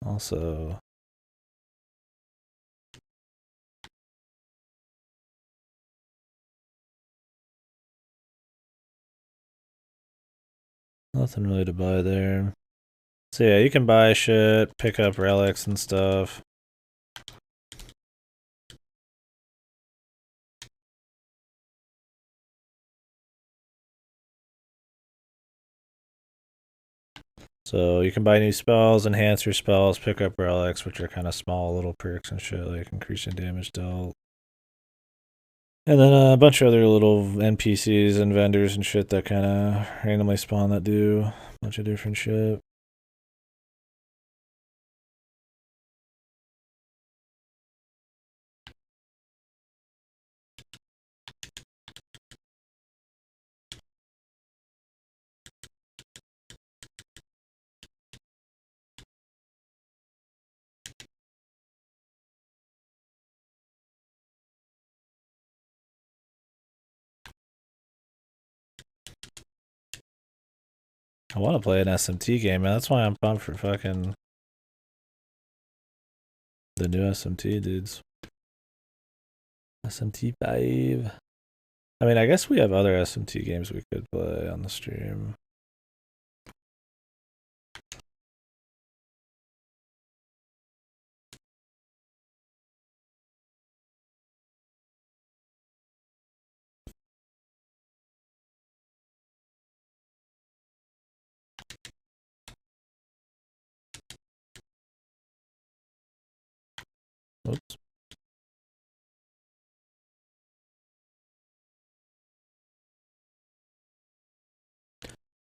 Also, nothing really to buy there. So yeah, you can buy shit, pick up relics and stuff. So you can buy new spells, enhance your spells, pick up relics, which are kind of small little perks and shit, like increasing damage dealt. And then a bunch of other little NPCs and vendors and shit that kind of randomly spawn that do a bunch of different shit. I want to play an SMT game, man. That's why I'm pumped for fucking the new SMT dudes. SMT 5. I mean, I guess we have other SMT games we could play on the stream. Oops.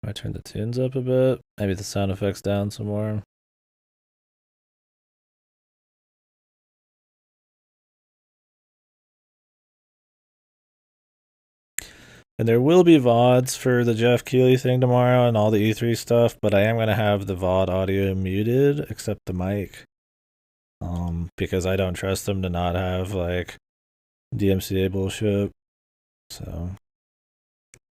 I turn the tunes up a bit. Maybe the sound effects down some more. And there will be VODs for the Jeff Keighley thing tomorrow and all the E3 stuff, but I am going to have the VOD audio muted except the mic. Because I don't trust them to not have like DMCA bullshit. So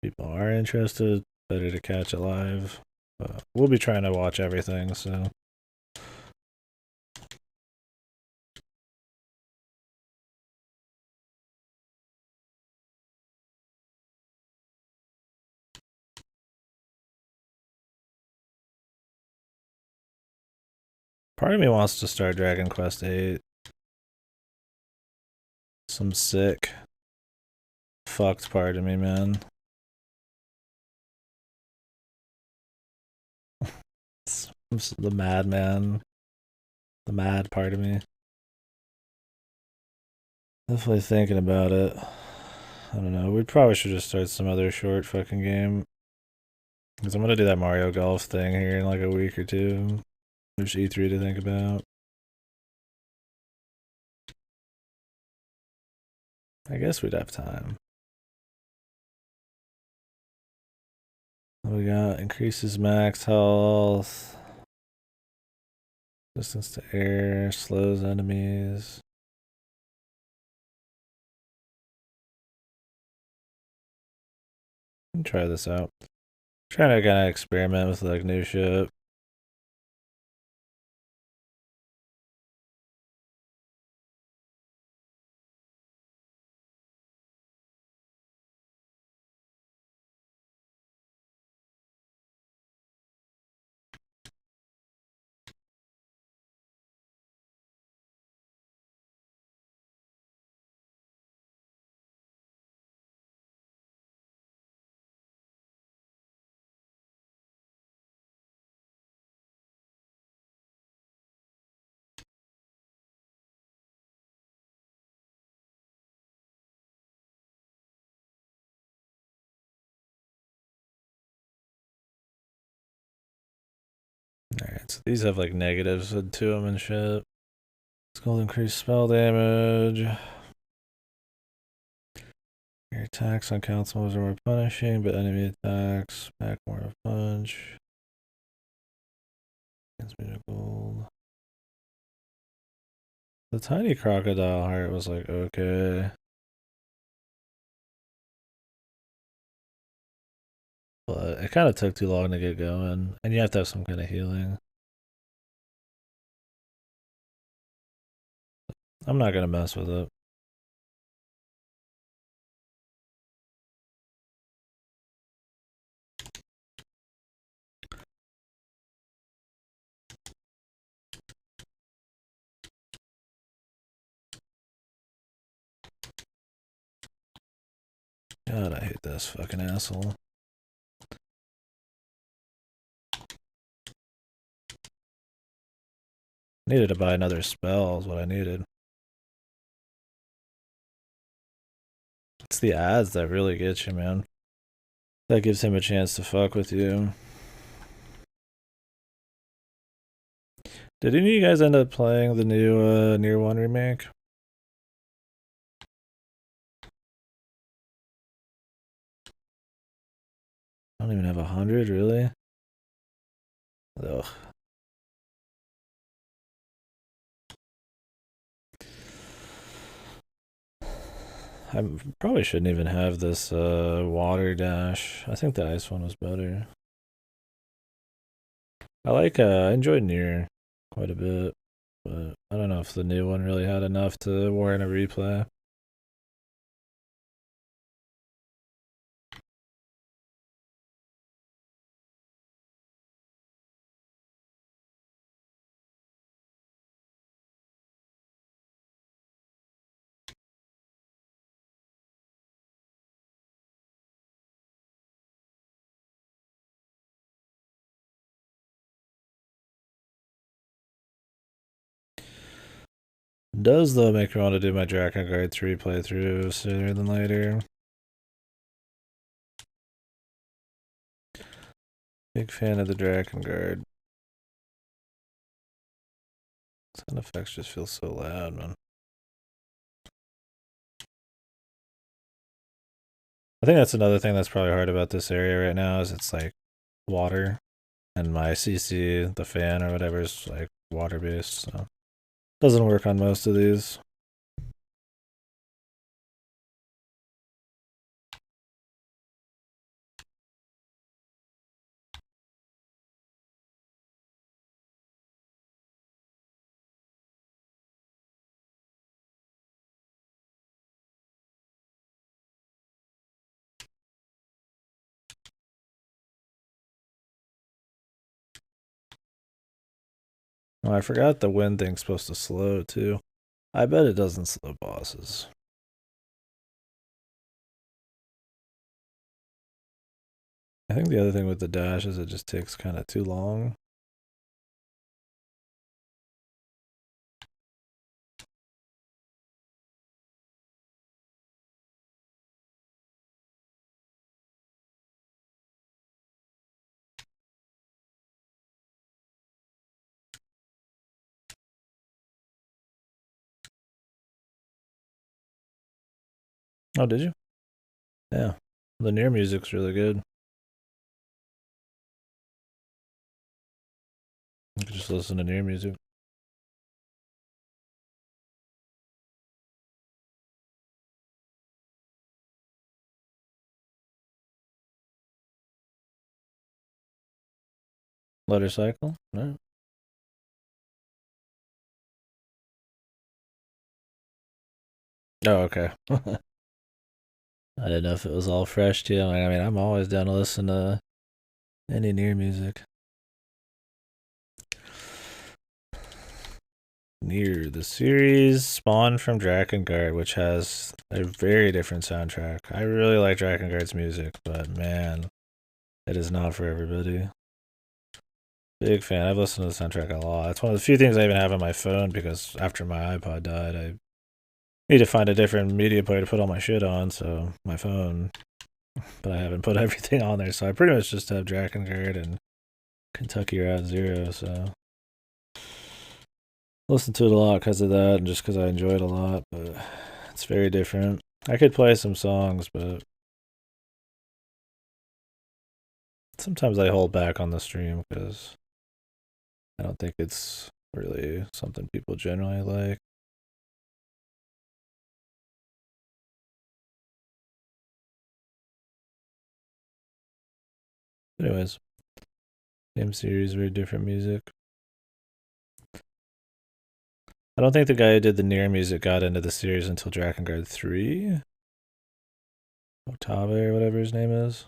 people are interested, better to catch it live. But we'll be trying to watch everything, so part of me wants to start Dragon Quest 8. Some sick fucked part of me, man. It's the madman. The mad part of me. Definitely thinking about it. I don't know. We probably should just start some other short fucking game. Because I'm going to do that Mario Golf thing here in like a week or two. There's E3 to think about. I guess we'd have time. What we got? Increases max health. Distance to air. Slows enemies. Try this out. Trying to kind of experiment with like new shit. Alright, so these have like negatives to them and shit. It's called increased spell damage. Your attacks on council moves are more punishing, but enemy attacks back more of punch. Gives me the gold. The tiny crocodile heart was like okay. But it kind of took too long to get going, and you have to have some kind of healing. I'm not gonna mess with it. God, I hate this fucking asshole. Needed to buy another spell is what I needed. It's the ads that really get you, man. That gives him a chance to fuck with you. Did any of you guys end up playing the new Nier 1 remake? I don't even have 100, really? Ugh. I probably shouldn't even have this water dash. I think the ice one was better. I enjoyed Nier quite a bit, but I don't know if the new one really had enough to warrant a replay. Does though make me want to do my Drakengard 3 playthrough sooner than later. Big fan of the Drakengard. Sound effects just feel so loud, man. I think that's another thing that's probably hard about this area right now is it's like water, and my CC, the fan or whatever, is like water based, so doesn't work on most of these. Oh, I forgot the wind thing's supposed to slow too. I bet it doesn't slow bosses. I think the other thing with the dash is it just takes kind of too long. Oh, did you? Yeah. The Nier music's really good. You can just listen to Nier music. Letter cycle? No. Oh, okay. I didn't know if it was all fresh to you. I mean, I'm always down to listen to any Nier music. Nier, the series spawned from Drakengard, which has a very different soundtrack. I really like Drakengard's music, but man, it is not for everybody. Big fan. I've listened to the soundtrack a lot. It's one of the few things I even have on my phone because after my iPod died, I need to find a different media player to put all my shit on, so my phone. But I haven't put everything on there, so I pretty much just have Drakengard and Kentucky Route Zero, so listen to it a lot because of that and just because I enjoy it a lot, but it's very different. I could play some songs, but sometimes I hold back on the stream because I don't think it's really something people generally like. Anyways, same series, very different music. I don't think the guy who did the Nier music got into the series until Drakengard 3. Otabe or whatever his name is.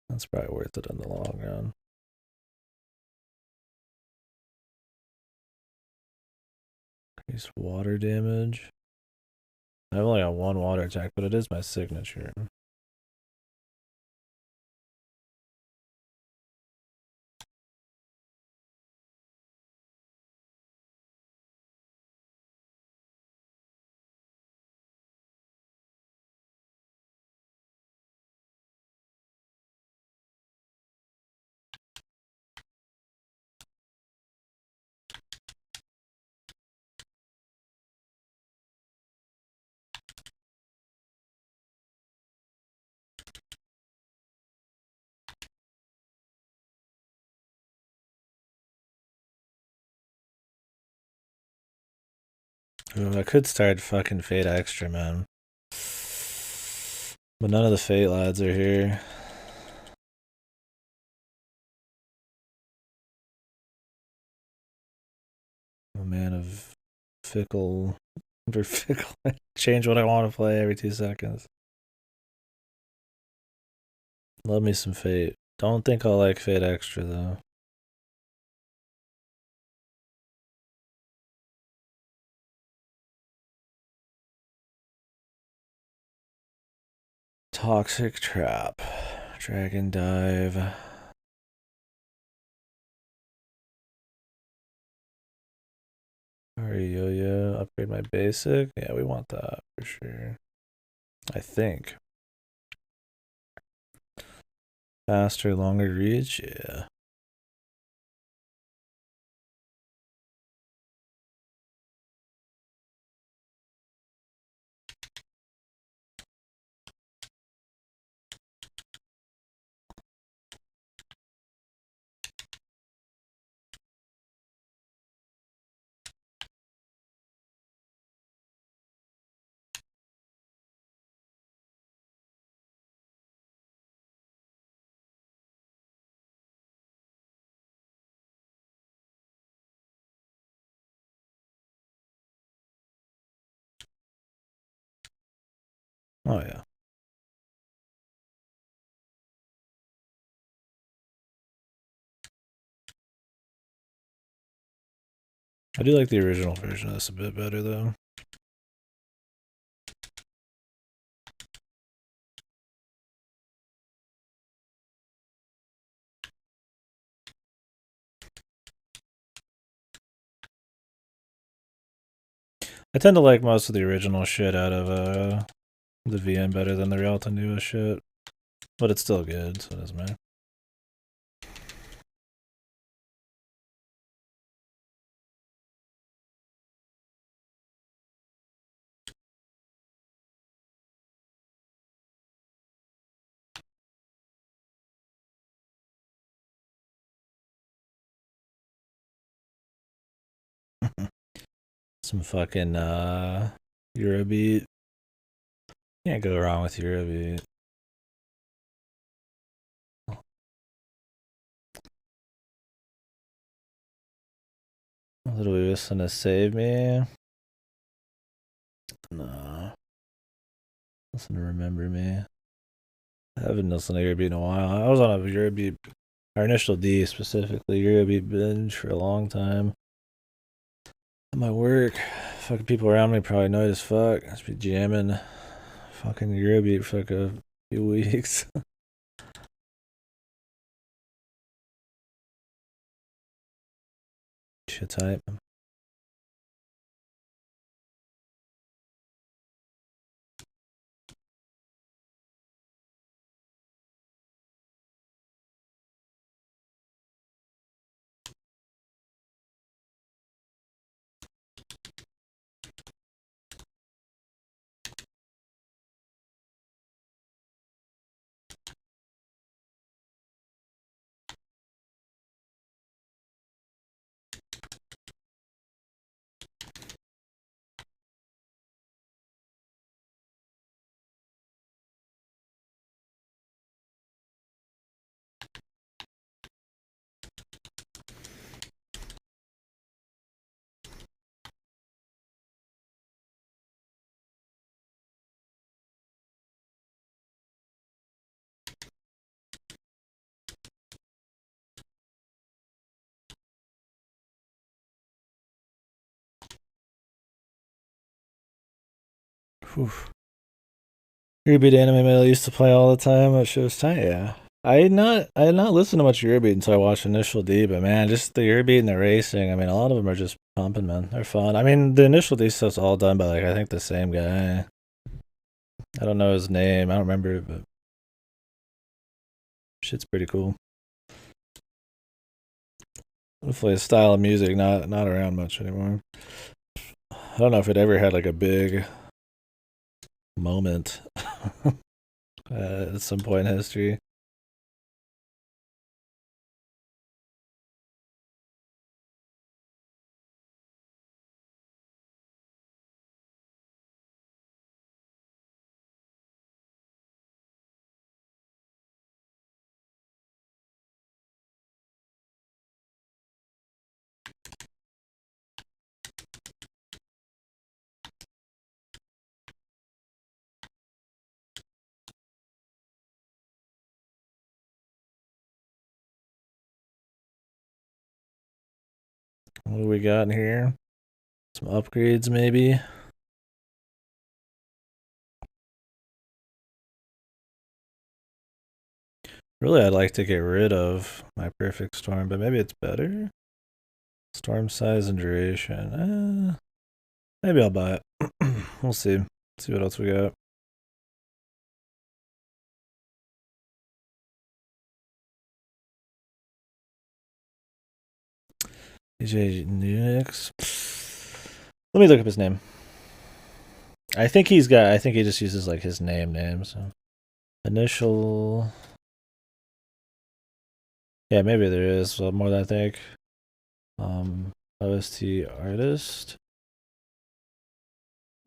That's probably worth it in the long run. Increased water damage. I've only got one water attack, but it is my signature. Ooh, I could start fucking Fate Extra, man. But none of the Fate lads are here. I'm a man of fickle. Fickle. Change what I want to play every 2 seconds. Love me some Fate. Don't think I'll like Fate Extra, though. Toxic Trap. Dragon Dive. Alright, yo-yo. Upgrade my basic. Yeah, we want that for sure. I think. Faster, longer reach. Yeah. Oh, yeah. I do like the original version of this a bit better, though. I tend to like most of the original shit out of the VM better than the Rialto Nua shit. But it's still good, so it doesn't matter. Some fucking Eurobeat. Can't go wrong with Eurobeat. Little Lewis gonna save me. No. Listen to Remember Me. I haven't listened to Eurobeat in a while. I was on a Eurobeat, our initial D specifically, Eurobeat binge for a long time. At my work, fucking people around me probably annoyed as fuck. I just be jamming fucking Eurobeat for like a few weeks. Shit type. Whew. Eurobeat anime I used to play all the time. That shit was tight. Yeah. I had not listened to much Eurobeat until I watched Initial D, but man, just the Eurobeat and the racing. I mean, a lot of them are just pumping, man. They're fun. I mean, the Initial D stuff's all done by like I think the same guy. I don't know his name. I don't remember, but shit's pretty cool. Hopefully, his style of music not around much anymore. I don't know if it ever had like a big moment at some point in history. What do we got in here? Some upgrades, maybe. Really, I'd like to get rid of my perfect storm, but maybe it's better. Storm size and duration. Maybe I'll buy it. We'll see. See what else we got. DJ Nix. Let me look up his name. I think he just uses like his name. So initial. Yeah, maybe there is more than I think. OST artist.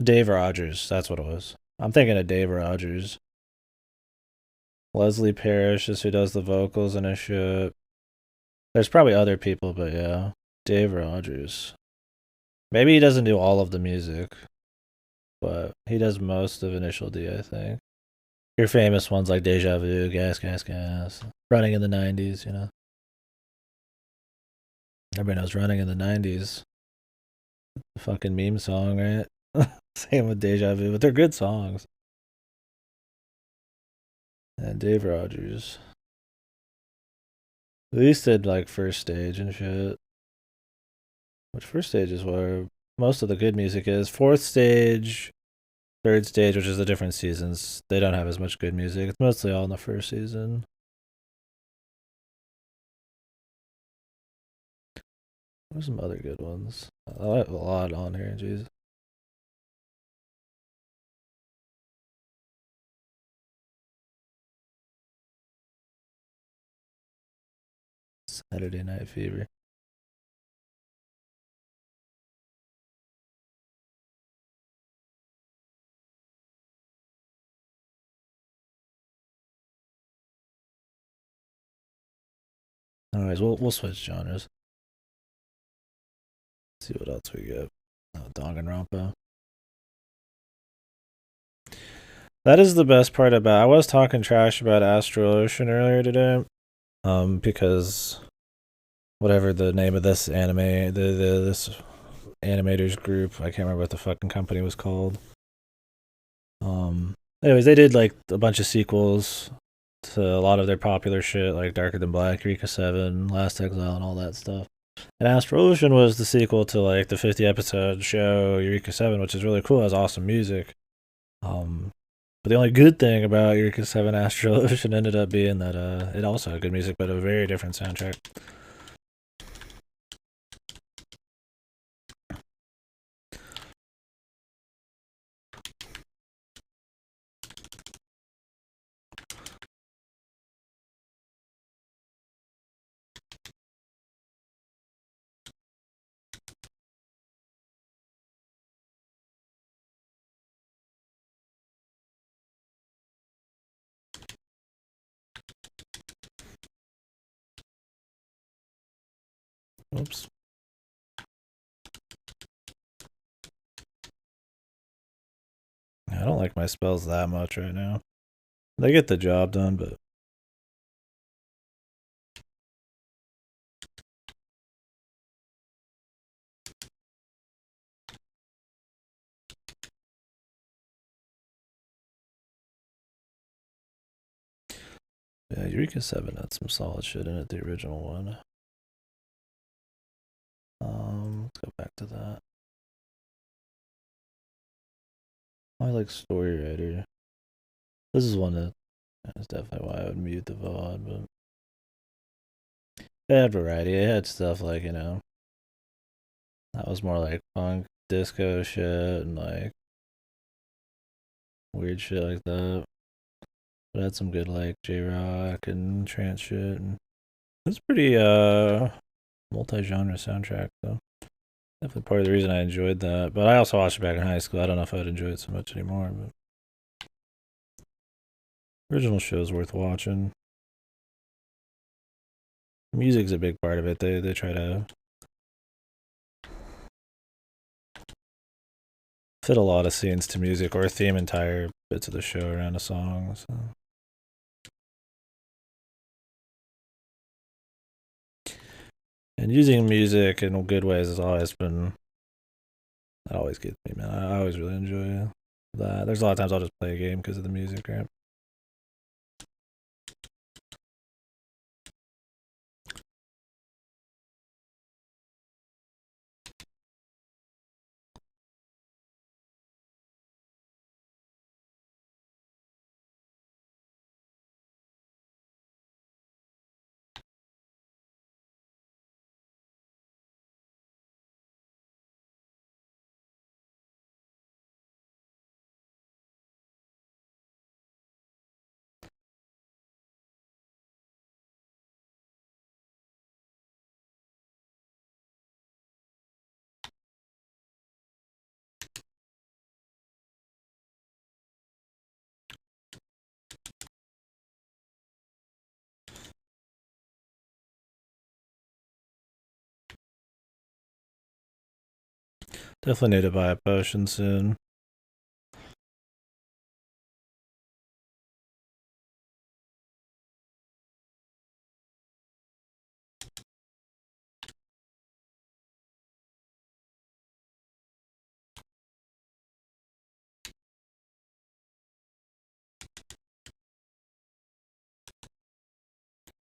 Dave Rogers. That's what it was. I'm thinking of Dave Rogers. Leslie Parrish is who does the vocals and his shit. There's probably other people, but yeah. Dave Rogers. Maybe he doesn't do all of the music, but he does most of Initial D, I think. Your famous ones like Deja Vu, Gas, Running in the 90s, you know. Everybody knows Running in the 90s. The fucking meme song, right? Same with Deja Vu, but they're good songs. And Dave Rogers. At least did like first stage and shit. Which first stage is where most of the good music is. Fourth stage, third stage, which is the different seasons, they don't have as much good music. It's mostly all in the first season. There's some other good ones. I have a lot on here, jeez. Saturday Night Fever. Anyways, we'll switch genres. See what else we get. Danganronpa. That is the best part about. I was talking trash about Astral Ocean earlier today, because whatever the name of this anime, this animators group, I can't remember what the fucking company was called. Anyways, they did like a bunch of sequels to a lot of their popular shit, like Darker Than Black, Eureka 7, Last Exile, and all that stuff. And Astral Ocean was the sequel to like the 50 episode show Eureka 7, which is really cool. It has awesome music. But the only good thing about Eureka 7 Astral Ocean ended up being that it also had good music, but a very different soundtrack. Oops. I don't like my spells that much right now. They get the job done, but Yeah, Eureka 7 had some solid shit in it, the original one. Let's go back to that. I like Story Writer. This is one that's definitely why I would mute the VOD, but it had variety. It had stuff like, that was more like punk disco shit and like weird shit like that. But it had some good like J-rock and trance shit, and it's pretty multi-genre soundtrack though. Definitely part of the reason I enjoyed that. But I also watched it back in high school. I don't know if I'd enjoy it so much anymore, but original show's worth watching. Music's a big part of it. They try to fit a lot of scenes to music or theme entire bits of the show around a song. So. And using music in good ways has always been. That always gets me, man. I always really enjoy that. There's a lot of times I'll just play a game because of the music, right? Definitely need to buy a potion soon.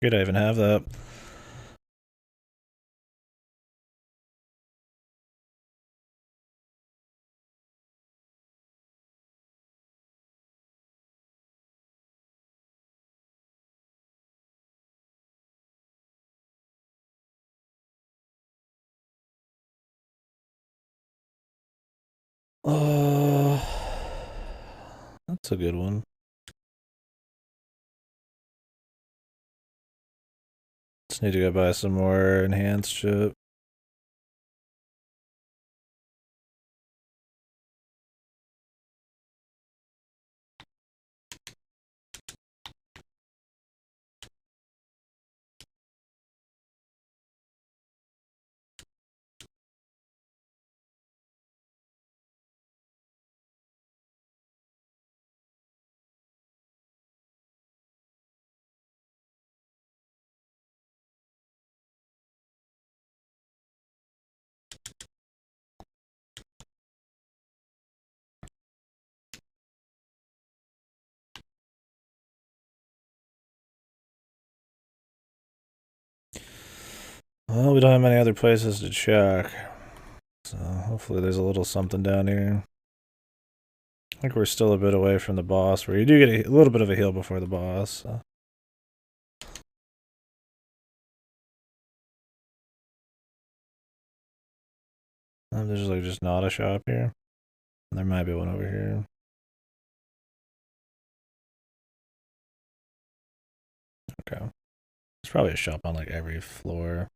Good, I even have that. Uh, that's a good one. Just need to go buy some more enhanced shit. Well, we don't have many other places to check. So hopefully there's a little something down here. I think we're still a bit away from the boss, where you do get a little bit of a heal before the boss. So. There's like just not a shop here. There might be one over here. Okay. There's probably a shop on like every floor.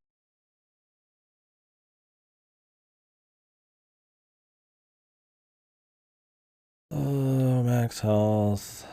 Oh, max health.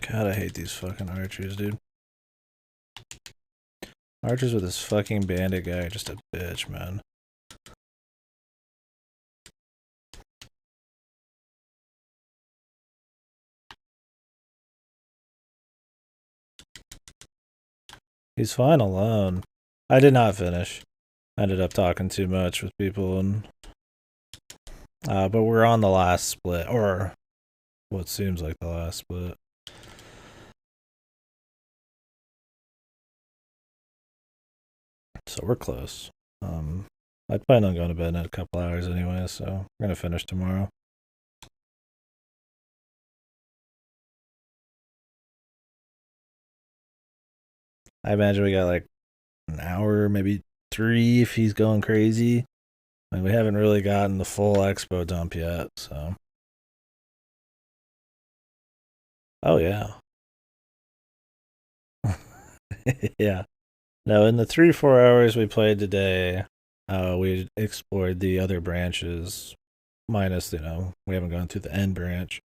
God, I hate these fucking archers, dude. Archers with this fucking bandit guy are just a bitch, man. He's fine alone. I did not finish. I ended up talking too much with people, and but we're on the last split, or what seems like the last split. So we're close. I plan on going to bed in a couple hours anyway, so we're gonna finish tomorrow. I imagine we got like an hour, maybe 3 if he's going crazy. And we haven't really gotten the full expo dump yet, so. Oh, yeah. Yeah. No, in the 3-4 hours we played today, we explored the other branches, minus, we haven't gone through the end branch.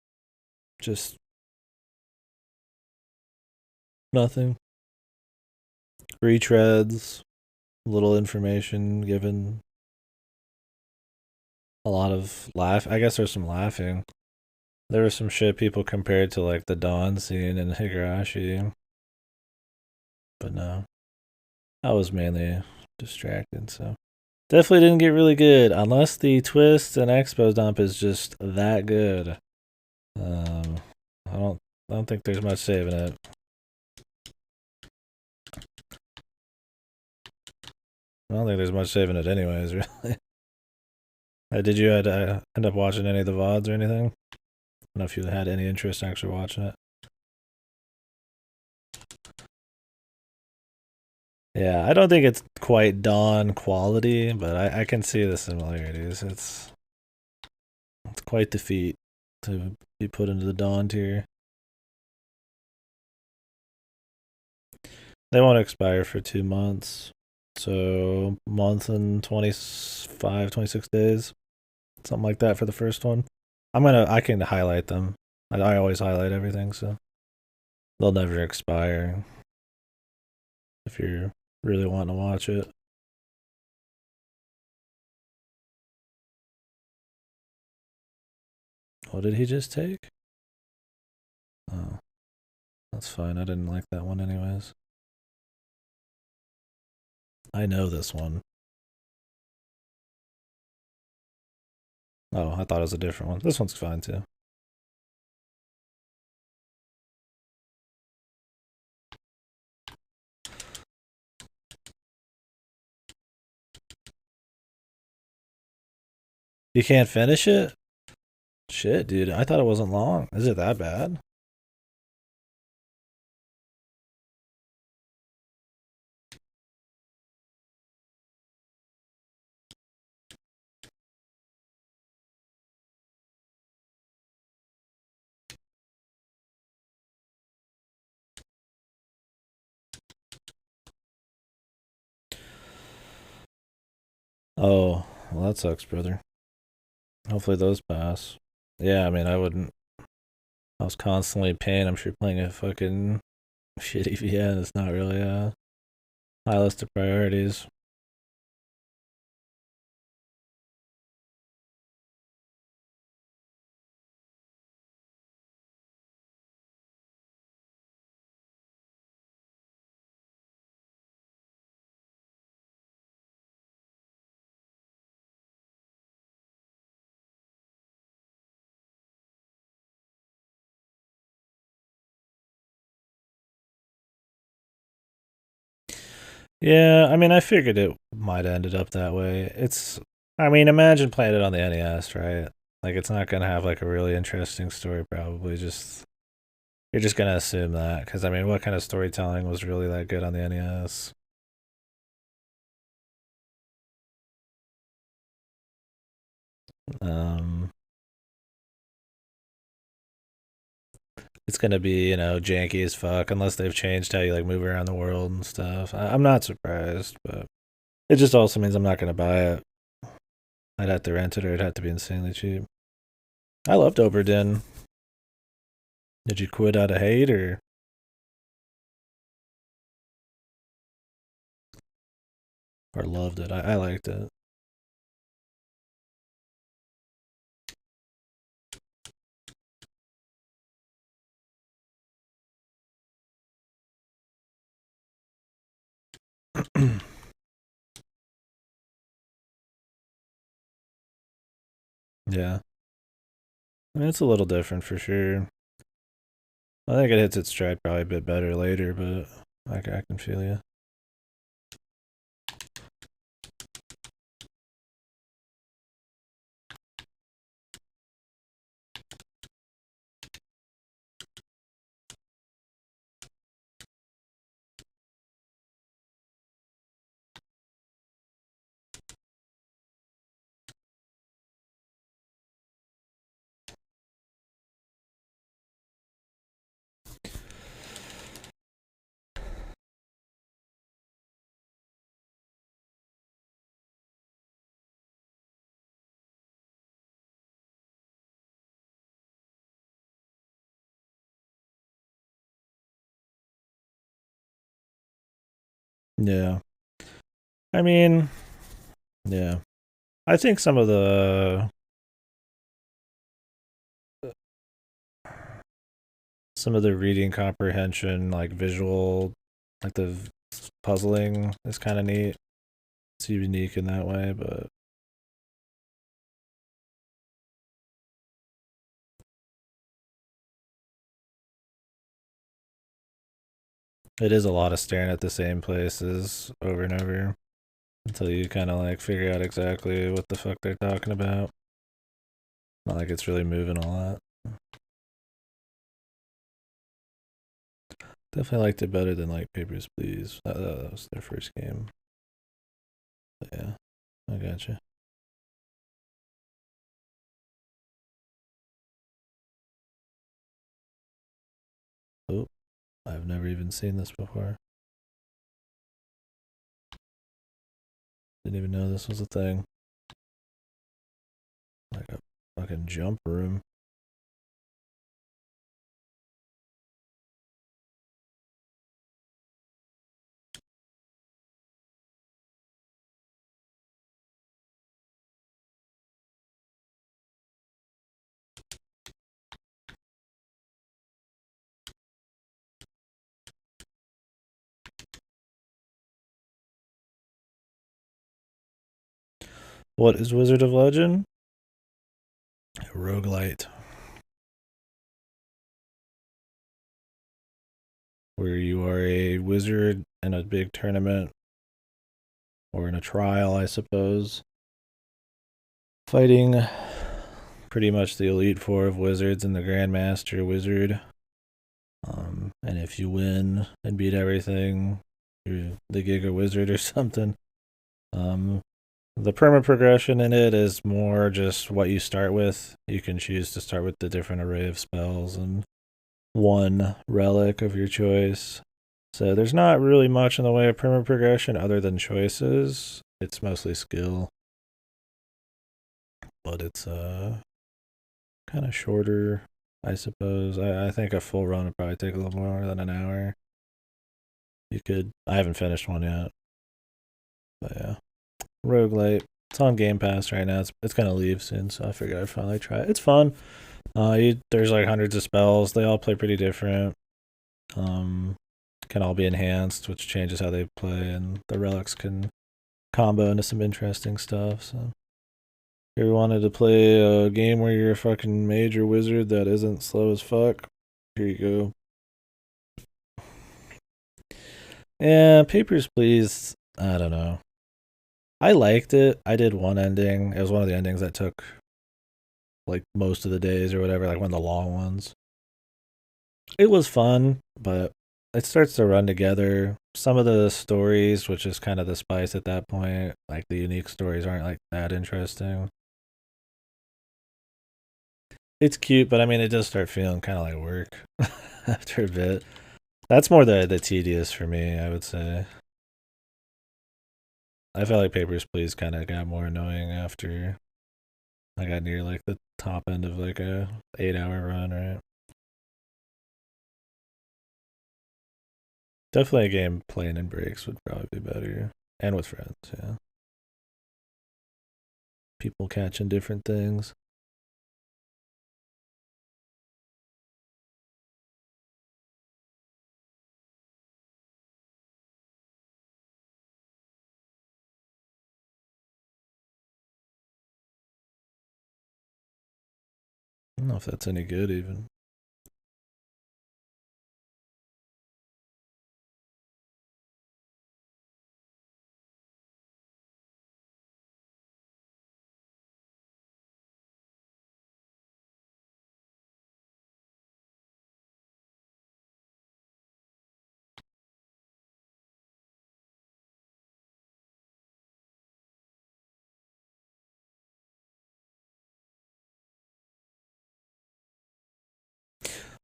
Just nothing. Retreads, little information given. A lot of I guess there's some laughing. There was some shit people compared to like the Dawn scene in Higurashi. But no. I was mainly distracted, so definitely didn't get really good unless the twist and expo dump is just that good. I don't think there's much saving it. I don't think there's much saving it anyways, really. Did you end up watching any of the VODs or anything? I don't know if you had any interest in actually watching it. Yeah, I don't think it's quite Dawn quality, but I can see the similarities. It's quite the feat to be put into the Dawn tier. They won't expire for 2 months. So, month and 25, 26 days. Something like that for the first one. I can highlight them. I always highlight everything, so they'll never expire if you're really wanting to watch it. What did he just take? Oh, that's fine. I didn't like that one anyways. I know this one. Oh, I thought it was a different one. This one's fine too. You can't finish it? Shit, dude. I thought it wasn't long. Is it that bad? Oh, well, that sucks, brother. Hopefully those pass. Yeah, I mean, I wouldn't. I was constantly paying. I'm sure playing a fucking shitty VN is not really a high list of priorities. Yeah, I mean, I figured it might have ended up that way. I mean, imagine playing it on the NES, right? Like, it's not gonna have like a really interesting story, probably. You're just gonna assume that, because I mean, what kind of storytelling was really that good on the NES? Um, it's gonna be janky as fuck unless they've changed how you like move around the world and stuff. I'm not surprised, but it just also means I'm not gonna buy it. I'd have to rent it, or it'd have to be insanely cheap. I loved Oberdin. Did you quit out of hate or loved it? I liked it. Yeah. I mean, it's a little different for sure. I think it hits its stride probably a bit better later, but I can feel you. Yeah. I mean, yeah. I think some of the reading comprehension, like visual, like the puzzling is kind of neat. It's unique in that way, but it is a lot of staring at the same places over and over until you kind of like figure out exactly what the fuck they're talking about. Not like it's really moving a lot. Definitely liked it better than like Papers, Please. That was their first game. But yeah, I gotcha. Oh, I've never even seen this before. Didn't even know this was a thing. Like a fucking jump room. What is Wizard of Legend? A roguelite. Where you are a wizard in a big tournament or in a trial, I suppose, fighting pretty much the Elite Four of wizards and the Grandmaster Wizard. And if you win and beat everything, you're the Giga Wizard or something. Um, the perma progression in it is more just what you start with. You can choose to start with the different array of spells and one relic of your choice. So there's not really much in the way of perma progression other than choices. It's mostly skill. But it's kind of shorter, I suppose. I think a full run would probably take a little more than an hour. You could. I haven't finished one yet, but yeah, roguelite. It's on Game Pass right now. It's gonna leave soon, so I figured I'd finally try it. It's fun. There's like hundreds of spells. They all play pretty different. Um, can all be enhanced, which changes how they play, and the relics can combo into some interesting stuff. So, if you wanted to play a game where you're a fucking major wizard that isn't slow as fuck, here you go. Yeah, Papers, Please. I don't know. I liked it. I did one ending. It was one of the endings that took like most of the days or whatever, like one of the long ones. It was fun, but it starts to run together. Some of the stories, which is kind of the spice at that point, like the unique stories aren't like that interesting. It's cute, but I mean, it does start feeling kind of like work after a bit. That's more the tedious for me, I would say. I felt like Papers, Please kind of got more annoying after I got near like the top end of like a 8 hour run, right? Definitely a game playing in breaks would probably be better. And with friends, yeah. People catching different things. I don't know if that's any good even.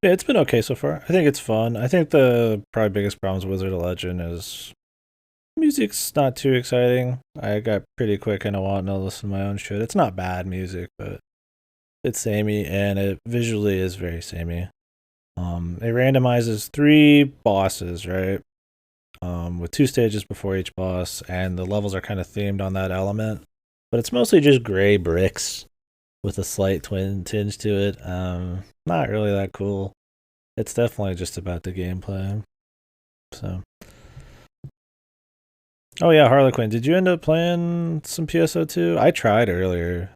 Yeah, it's been okay so far. I think it's fun. I think the probably biggest problem with Wizard of Legend is music's not too exciting. I got pretty quick into wanting to listen to my own shit. It's not bad music, but it's samey and it visually is very samey. It randomizes 3 bosses, right? With 2 stages before each boss, and the levels are kind of themed on that element. But it's mostly just gray bricks with a slight twin tinge to it. Not really that cool. It's definitely just about the gameplay. So, oh yeah, Harlequin. Did you end up playing some PSO2? I tried earlier,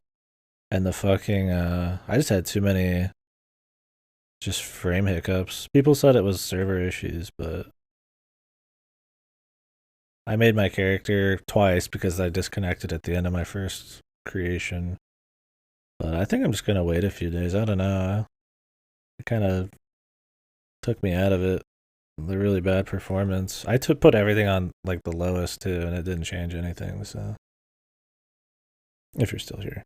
and the fucking I just had too many just frame hiccups. People said it was server issues, but I made my character twice because I disconnected at the end of my first creation. But I think I'm just gonna wait a few days. I don't know. It kind of took me out of it. The really bad performance. I took put everything on like the lowest too, and it didn't change anything. So if you're still here,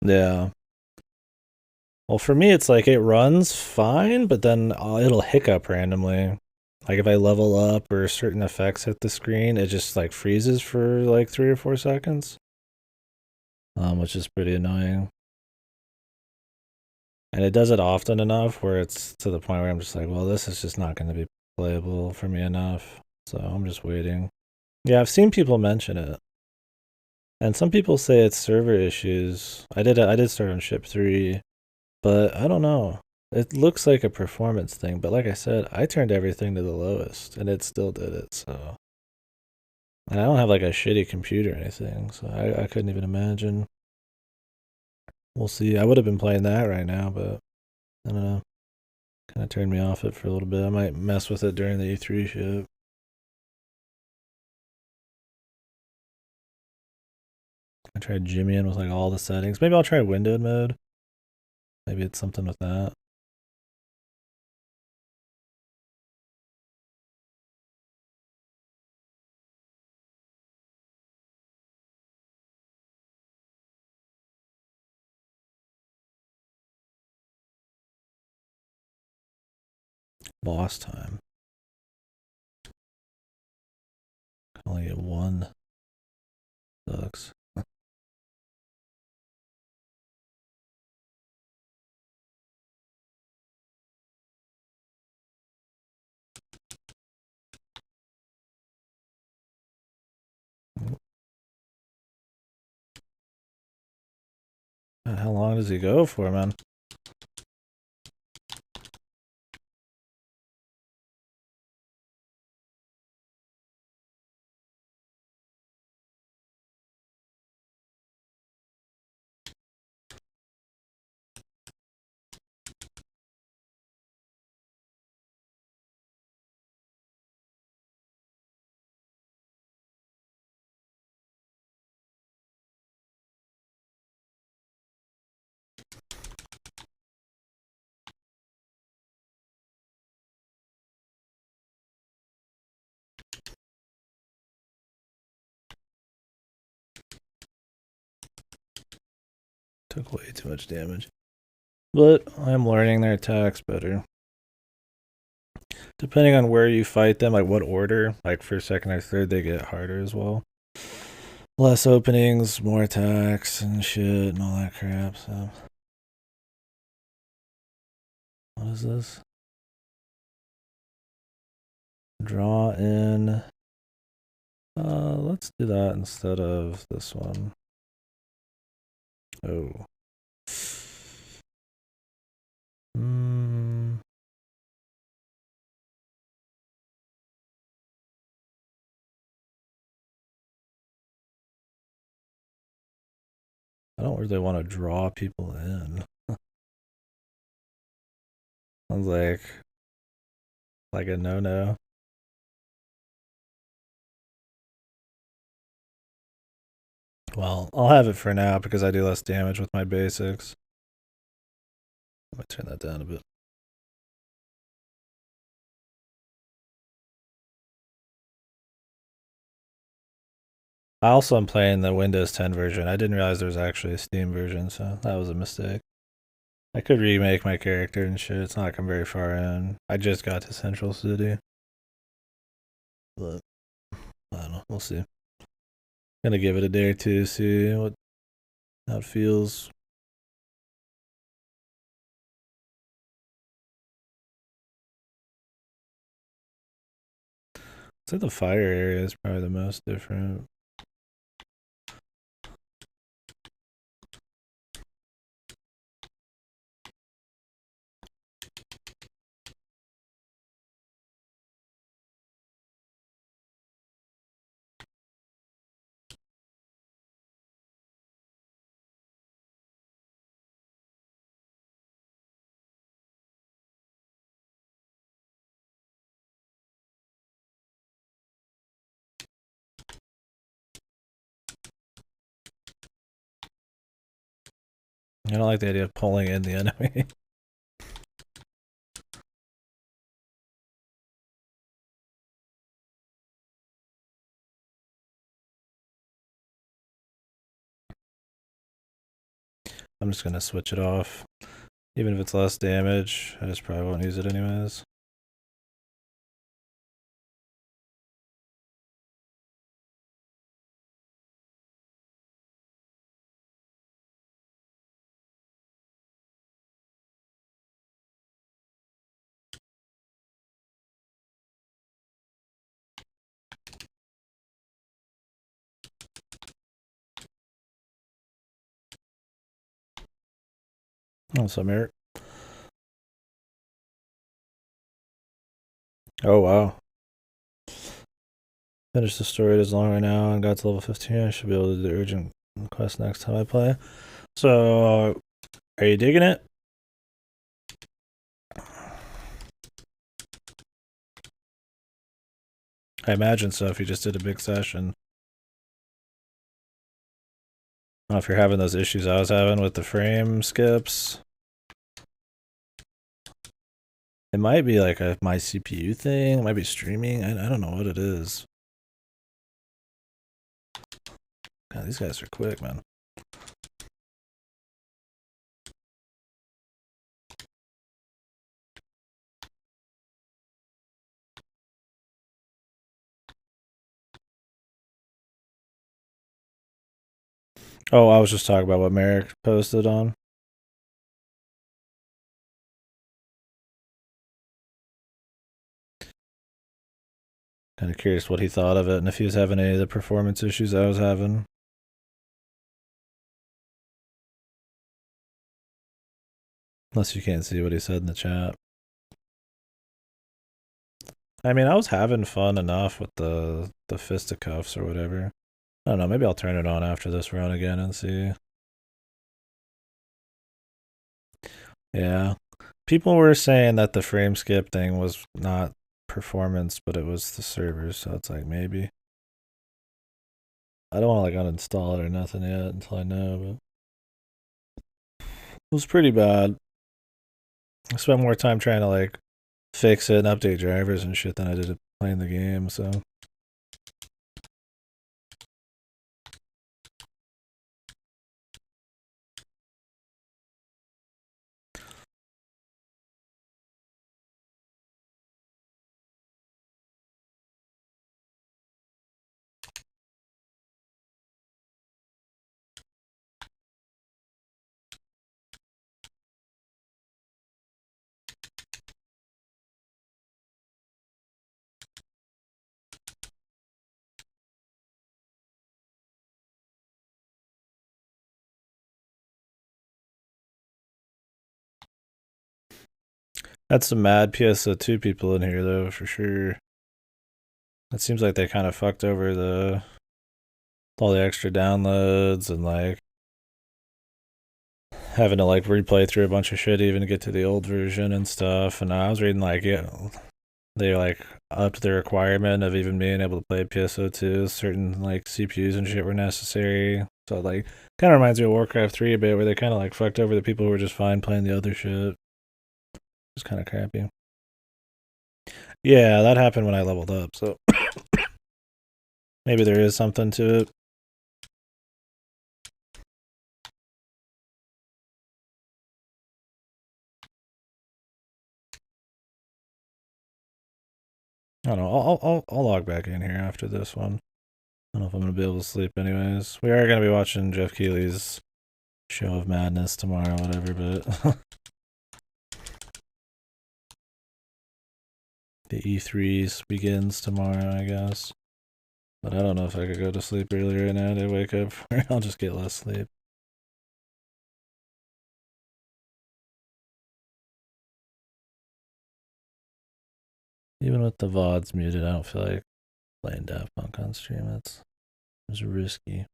yeah. Well, for me, it's like it runs fine, but then it'll hiccup randomly. Like if I level up or certain effects hit the screen, it just like freezes for like 3 or 4 seconds, which is pretty annoying. And it does it often enough where it's to the point where I'm just like, well, this is just not going to be playable for me enough. So I'm just waiting. Yeah, I've seen people mention it, and some people say it's server issues. I did start on ship 3, but I don't know. It looks like a performance thing, but like I said, I turned everything to the lowest, and it still did it. So, and I don't have like a shitty computer or anything, so I couldn't even imagine. We'll see. I would have been playing that right now, but I don't know. Kind of turned me off it for a little bit. I might mess with it during the E3 shit. I tried jimmying with like all the settings. Maybe I'll try windowed mode. Maybe it's something with that. Boss time. Only get one. Sucks. How long does he go for, man? Took way too much damage. But I'm learning their attacks better. Depending on where you fight them, like what order, like first, second, or third, they get harder as well. Less openings, more attacks and shit and all that crap, so. What is this? Draw in. Let's do that instead of this one. Oh. I don't really want to draw people in. Sounds like a no-no. Well, I'll have it for now because I do less damage with my basics. I'm gonna turn that down a bit. I also am playing the Windows 10 version. I didn't realize there was actually a Steam version, so that was a mistake. I could remake my character and shit. It's not like I'm very far in. I just got to Central City. But I don't know. We'll see. Gonna give it a day or two, see how it feels. I'd say the fire area is probably the most different. I don't like the idea of pulling in the enemy. I'm just gonna switch it off. Even if it's less damage, I just probably won't use it anyways. Oh, some Eric. Oh, wow. Finished the story. It is long right now and got to level 15. I should be able to do the urgent quest next time I play. So, are you digging it? I imagine so if you just did a big session. I don't know if you're having those issues I was having with the frame skips. It might be like my CPU thing. It might be streaming. I don't know what it is. God, these guys are quick, man. Oh, I was just talking about what Merrick posted on. Kind of curious what he thought of it and if he was having any of the performance issues I was having. Unless you can't see what he said in the chat. I mean, I was having fun enough with the fisticuffs or whatever. I don't know, maybe I'll turn it on after this run again and see. Yeah. People were saying that the frame skip thing was not performance, but it was the servers, so it's like maybe. I don't want to like uninstall it or nothing yet until I know, but it was pretty bad. I spent more time trying to like fix it and update drivers and shit than I did playing the game, so. That's some mad PSO2 people in here though, for sure. It seems like they kind of fucked over all the extra downloads and like having to like replay through a bunch of shit even to get to the old version and stuff. And I was reading like they like upped the requirement of even being able to play PSO2. Certain like CPUs and shit were necessary. So like kind of reminds me of Warcraft 3 a bit, where they kind of like fucked over the people who were just fine playing the other shit. It's kind of crappy. Yeah, that happened when I leveled up. So maybe there is something to it. I don't know. I'll log back in here after this one. I don't know if I'm gonna be able to sleep anyways. We are gonna be watching Jeff Keighley's Show of Madness tomorrow, whatever, but the E3s begins tomorrow, I guess. But I don't know if I could go to sleep earlier right now to wake up. I'll just get less sleep. Even with the VODs muted, I don't feel like playing Daft Punk on stream. It's risky.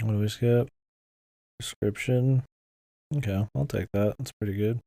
What do we skip? Description. Okay, I'll take that. That's pretty good.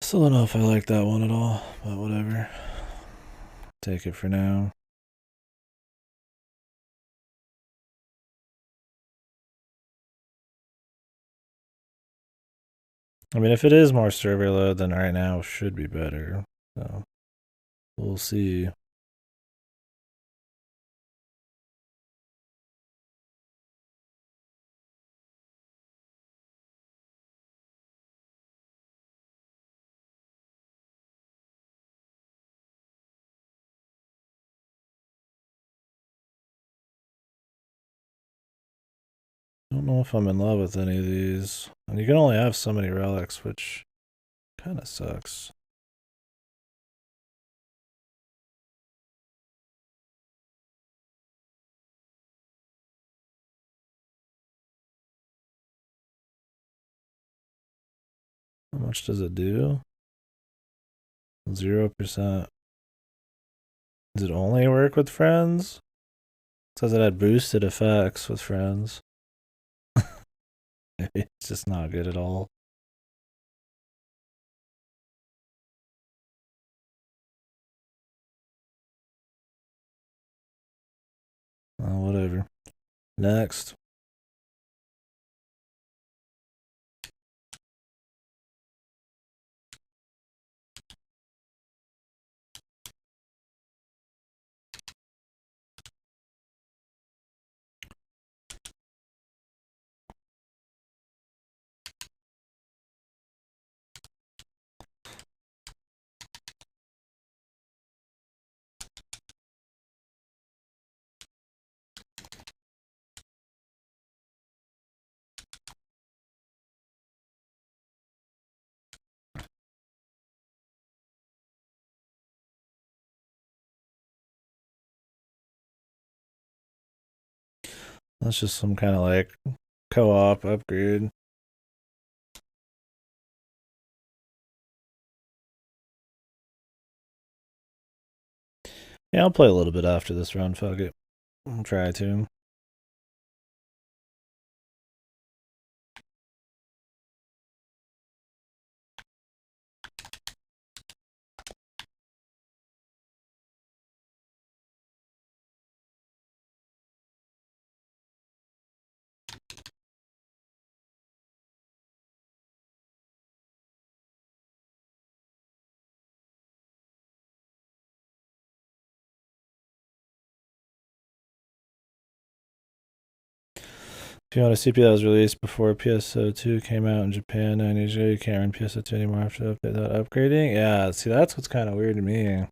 Still don't know if I like that one at all, but whatever. Take it for now. I mean, if it is more server load, then right now should be better. So we'll see. I don't know if I'm in love with any of these. And you can only have so many relics, which kind of sucks. How much does it do? 0%. Does it only work with friends? It says it had boosted effects with friends. It's just not good at all. Whatever. Next. That's just some kind of like co-op upgrade. Yeah, I'll play a little bit after this run. Fuck it. I'll try to. If you want a CPU that was released before PSO2 came out in Japan, and usually you can't run PSO2 anymore after the update without upgrading. Yeah, see, that's what's kind of weird to me.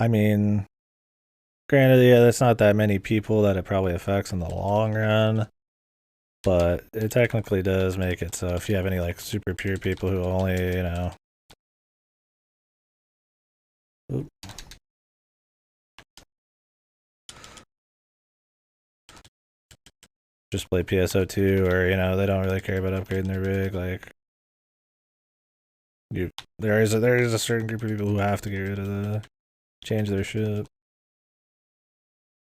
I mean, granted, yeah, that's not that many people that it probably affects in the long run, but it technically does make it so if you have any like super pure people who only, oop, just play PSO2 or, they don't really care about upgrading their rig, like, there is a certain group of people who have to get rid of change their shit.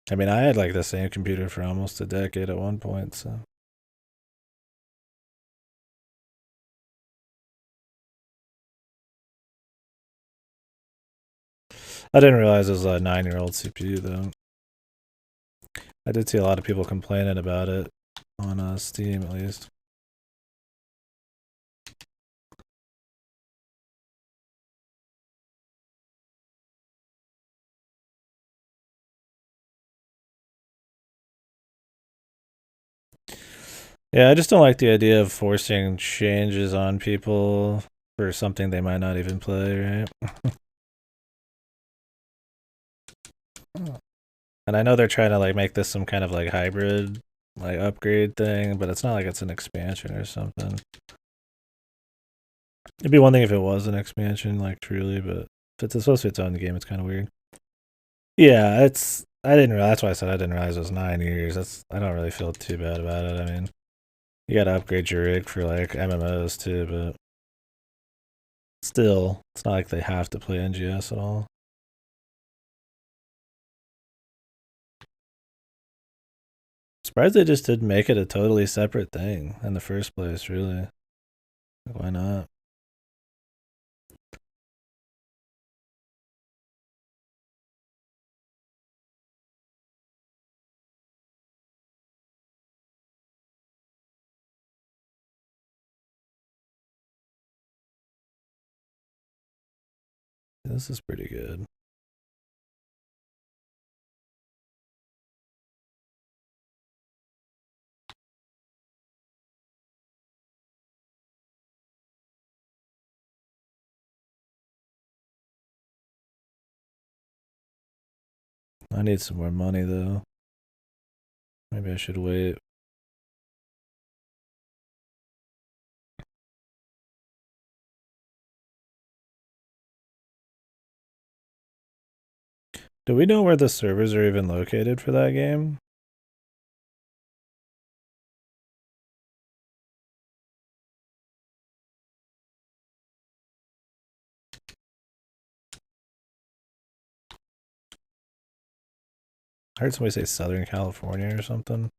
I mean, I had like the same computer for almost a decade at one point, so. I didn't realize it was a 9-year-old CPU though. I did see a lot of people complaining about it on Steam at least. Yeah, I just don't like the idea of forcing changes on people for something they might not even play, right? And I know they're trying to like make this some kind of like hybrid like upgrade thing, but it's not like it's an expansion or something. It'd be one thing if it was an expansion, like truly, but if it's supposed to be its own game, it's kind of weird. Yeah, it's. I didn't realize. That's why I said I didn't realize it was 9 years. I don't really feel too bad about it. I mean, you got to upgrade your rig for like MMOs too, but still, it's not like they have to play NGS at all. Surprised they just didn't make it a totally separate thing in the first place. Really, like, why not? This is pretty good. I need some more money though. Maybe I should wait. Do we know where the servers are even located for that game? I heard somebody say Southern California or something.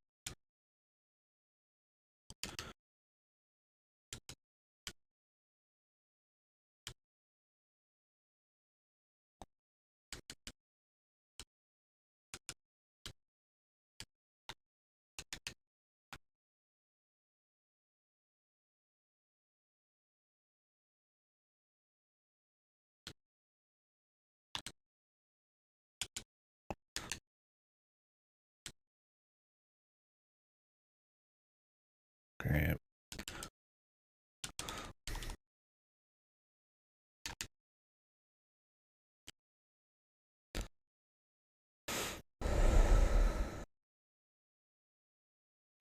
Great.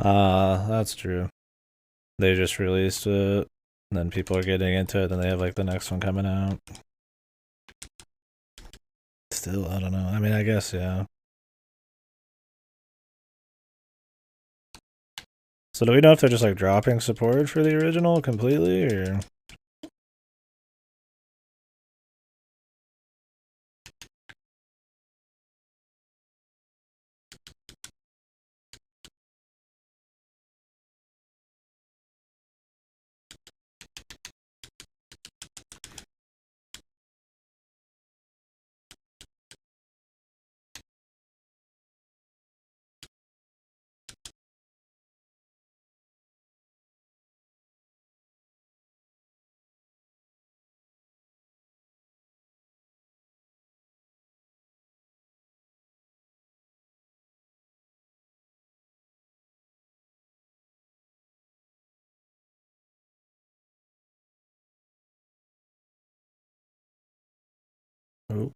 That's true. They just released it, and then people are getting into it, then they have like the next one coming out. Still, I don't know. I mean, I guess, yeah. So do we know if they're just like dropping support for the original completely, or? Oh.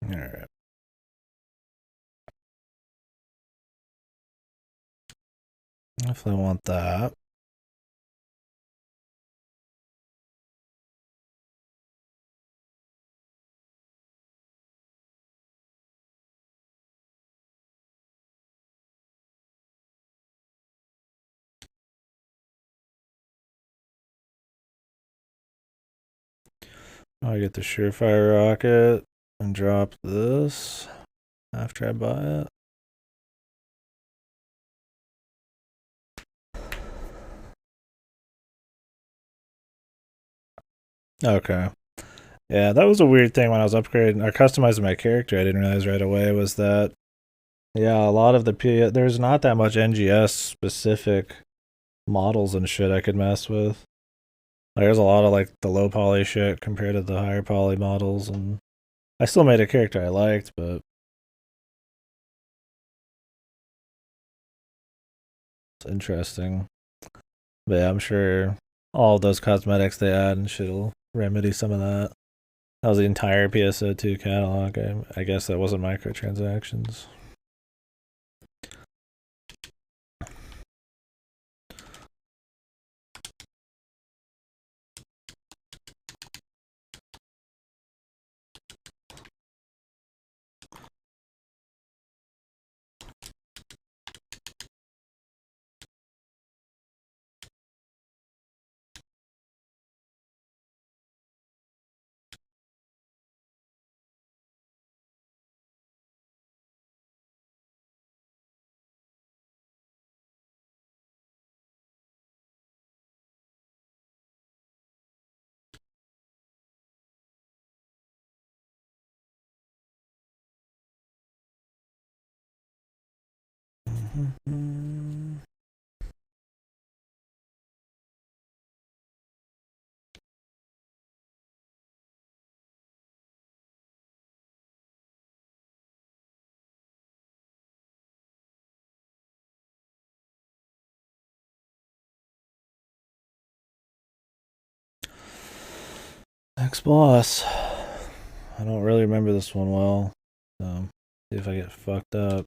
All right. If I want that. I get the Surefire Rocket and drop this after I buy it. Okay. Yeah, that was a weird thing when I was upgrading or customizing my character. I didn't realize right away was that, yeah, a lot of there's not that much NGS specific models and shit I could mess with. Like, there's a lot of like the low poly shit compared to the higher poly models, and I still made a character I liked, but it's interesting. But yeah, I'm sure all of those cosmetics they add and shit will remedy some of that. That was the entire PSO2 catalog. I guess that wasn't microtransactions. Next boss. I don't really remember this one well. So, see if I get fucked up.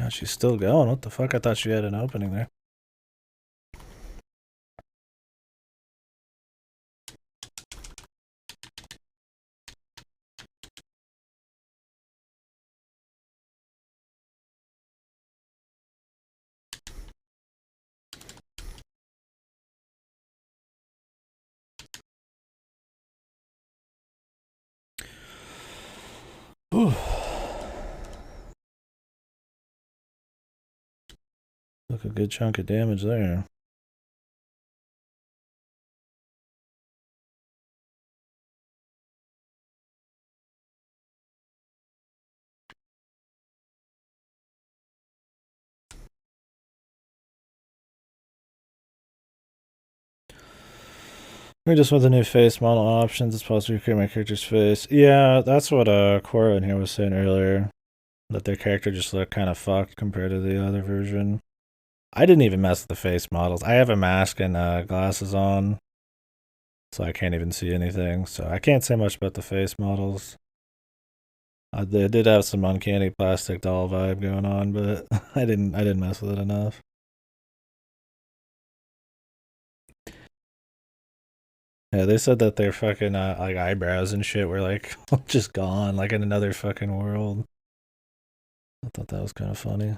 God, she's still going. What the fuck? I thought she had an opening there. Whew. Took a good chunk of damage there. We just with the new face model options, it's possible to create my character's face. Yeah, that's what Cora in here was saying earlier. That their character just looked kind of fucked compared to the other version. I didn't even mess with the face models. I have a mask and glasses on, so I can't even see anything. So I can't say much about the face models. They did have some uncanny plastic doll vibe going on, but I didn't mess with it enough. Yeah, they said that their fucking like eyebrows and shit were like just gone, like in another fucking world. I thought that was kind of funny.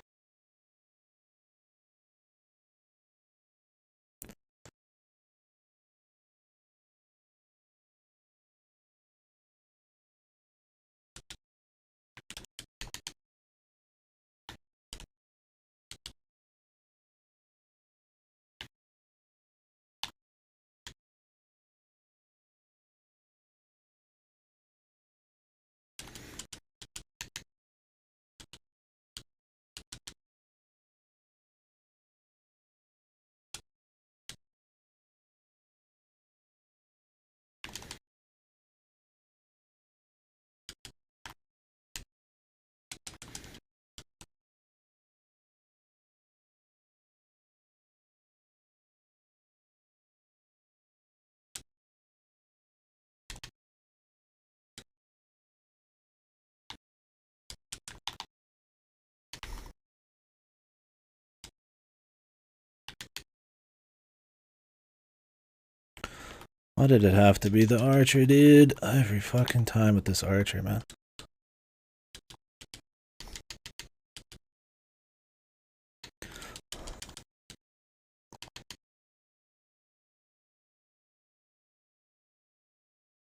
Why did it have to be the archer, dude? Every fucking time with this archer, man.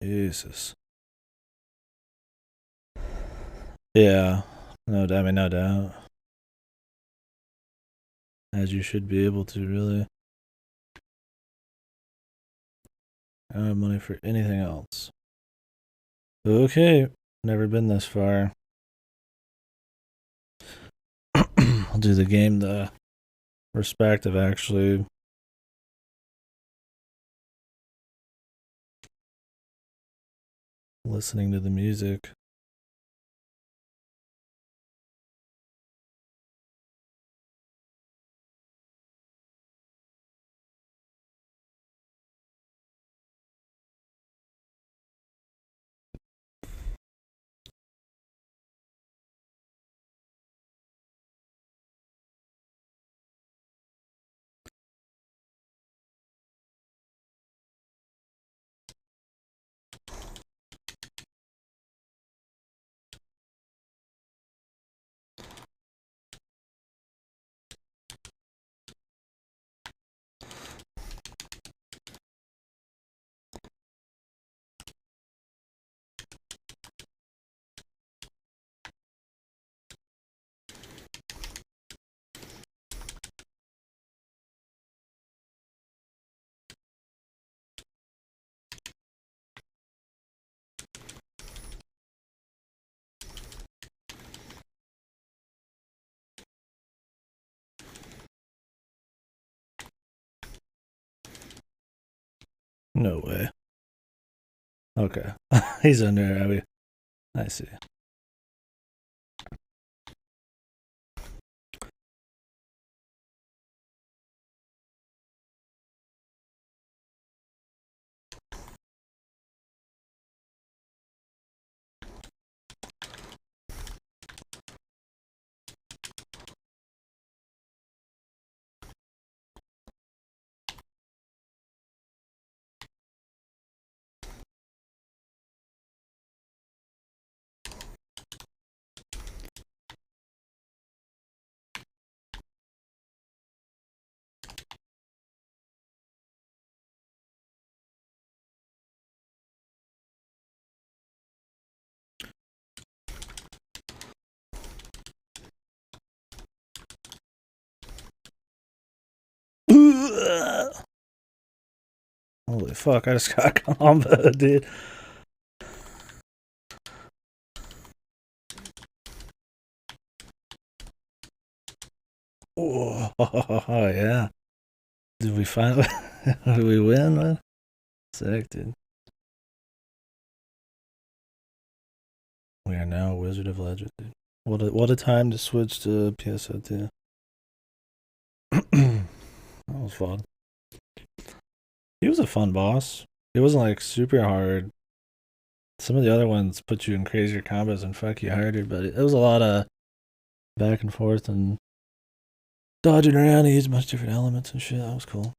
Jesus. Yeah. No, I mean, no doubt. As you should be able to, really. I don't have money for anything else. Okay. Never been this far. I'll do the game the respect of actually listening to the music. No way. Okay. He's under Abby. I see. Holy fuck, I just got combo, dude. Oh, yeah. Did we finally... Did we win, man? Sick, dude. We are now Wizard of Legend, dude. What a time to switch to PSO2. That was fun. He was a fun boss. It wasn't like super hard. Some of the other ones put you in crazier combos and fuck you harder, but it was a lot of back and forth and dodging around. He used a bunch of different elements and shit. That was cool.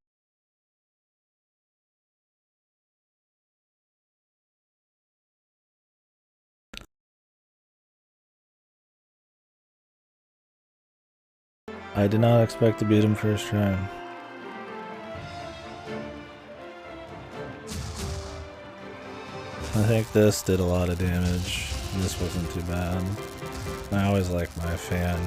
I did not expect to beat him first try. I think this did a lot of damage. This wasn't too bad. I always like my fan.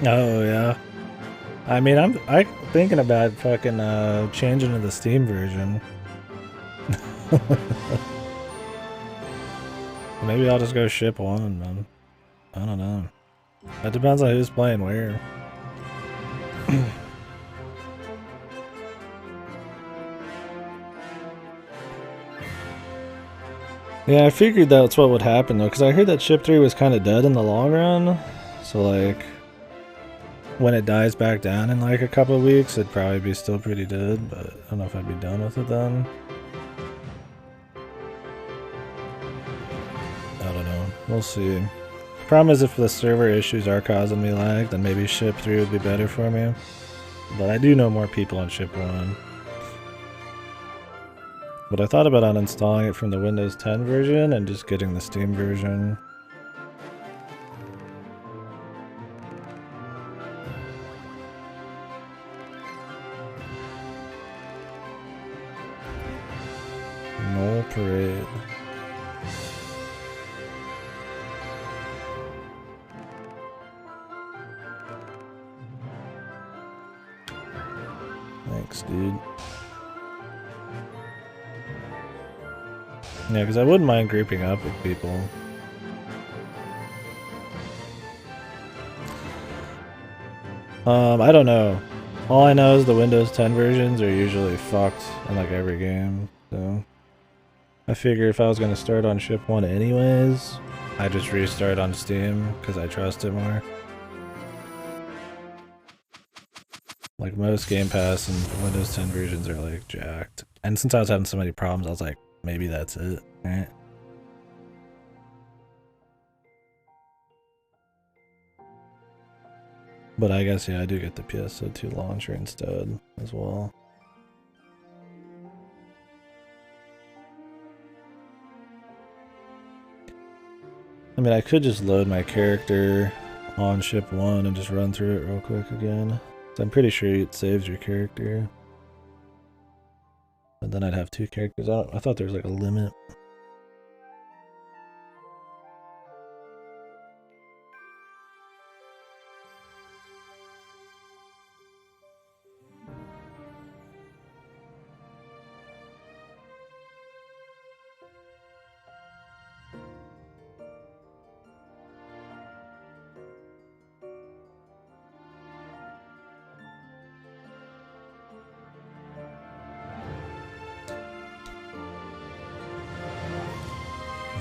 Oh yeah. I mean, I'm thinking about fucking changing to the Steam version. Maybe I'll just go ship one, man. I don't know. That depends on who's playing where. Yeah, I figured that's what would happen though, because I heard that ship 3 was kind of dead in the long run. So like, when it dies back down in like a couple of weeks, it'd probably be still pretty dead, but I don't know if I'd be done with it then. I don't know. We'll see. The problem is if the server issues are causing me lag, then maybe ship 3 would be better for me. But I do know more people on ship 1. But I thought about uninstalling it from the Windows 10 version and just getting the Steam version. No parade. Thanks, dude. Yeah, because I wouldn't mind grouping up with people. I don't know. All I know is the Windows 10 versions are usually fucked in like every game, so... I figure if I was going to start on ship 1 anyways, I just restart on Steam, because I trust it more. Like most Game Pass and Windows 10 versions are like jacked. And since I was having so many problems, I was like, maybe that's it, right? But I guess, yeah, I do get the PSO2 launcher instead as well. I mean, I could just load my character on ship 1 and just run through it real quick again. So I'm pretty sure it saves your character. But then I'd have 2 characters. I thought there was like a limit.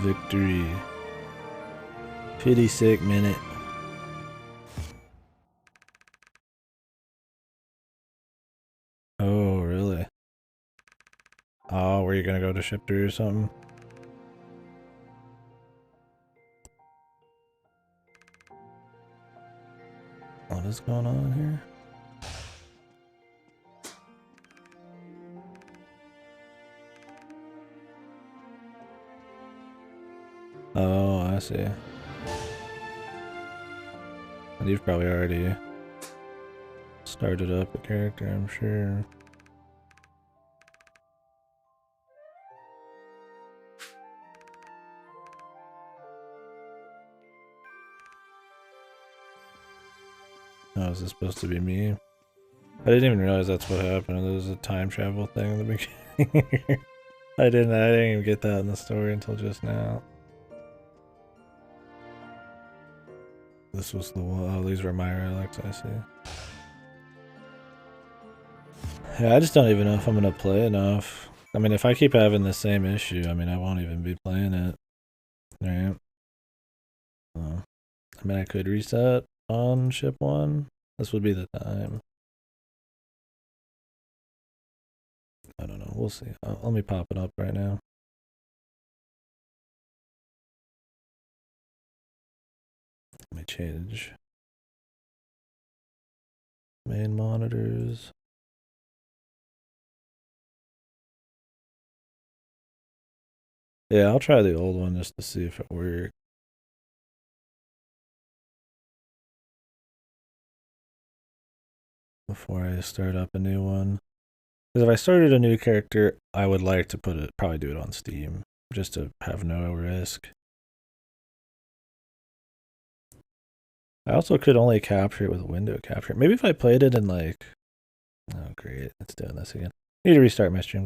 Victory. Pity sick minute. Oh, were you gonna go to ship 3 or something? What is going on here? Oh, I see. And you've probably already started up a character, I'm sure. Oh, is this supposed to be me? I didn't even realize that's what happened. There was a time travel thing in the beginning. I didn't even get that in the story until just now. This was the one. Oh, these were my relics, I see. Yeah, I just don't even know if I'm gonna play enough. I mean, if I keep having the same issue, I mean, I won't even be playing it. Right? I mean, I could reset on ship 1. This would be the time. I don't know. We'll see. Let me pop it up right now. Let me change main monitors. Yeah, I'll try the old one just to see if it works. Before I start up a new one. Because if I started a new character, I would like to probably do it on Steam, just to have no risk. I also could only capture it with window capture. Maybe if I played it in like... Oh, great. It's doing this again. I need to restart my stream. Give me